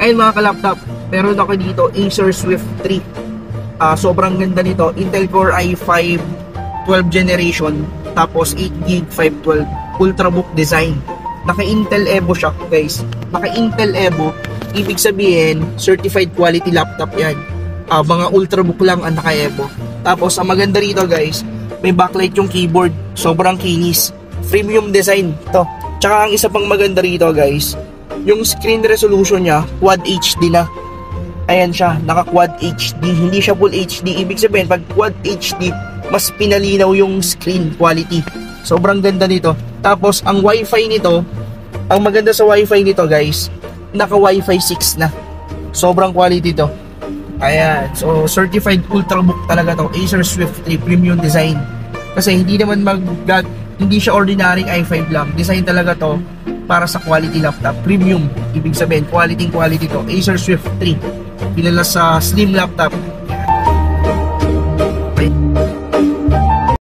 Ayun mga ka-laptop, meron ako dito Acer Swift 3. Sobrang ganda nito, Intel Core i5 12 generation, tapos 8GB 512 Ultrabook design. Naka-Intel Evo siya guys. Naka-Intel Evo, ibig sabihin certified quality laptop yan. Mga Ultrabook lang ang naka-Evo. Tapos ang maganda rito guys, may backlight yung keyboard, sobrang kinis. Premium design to. Tsaka ang isa pang maganda rito guys, yung screen resolution niya Quad HD na. Ayan siya, naka Quad HD, hindi siya Full HD. Ibig sabihin pag Quad HD, mas pinalinaw yung screen quality. Sobrang ganda nito. Tapos ang wifi nito, ang maganda sa wifi nito guys, naka wifi 6 na. Sobrang quality to. Ayan, so certified Ultrabook talaga to, Acer Swift 3 premium design. Kasi hindi naman hindi siya ordinary i5 lang. Design talaga to para sa quality laptop, premium. Ibig sabihin quality to, Acer Swift 3. Pinala sa slim laptop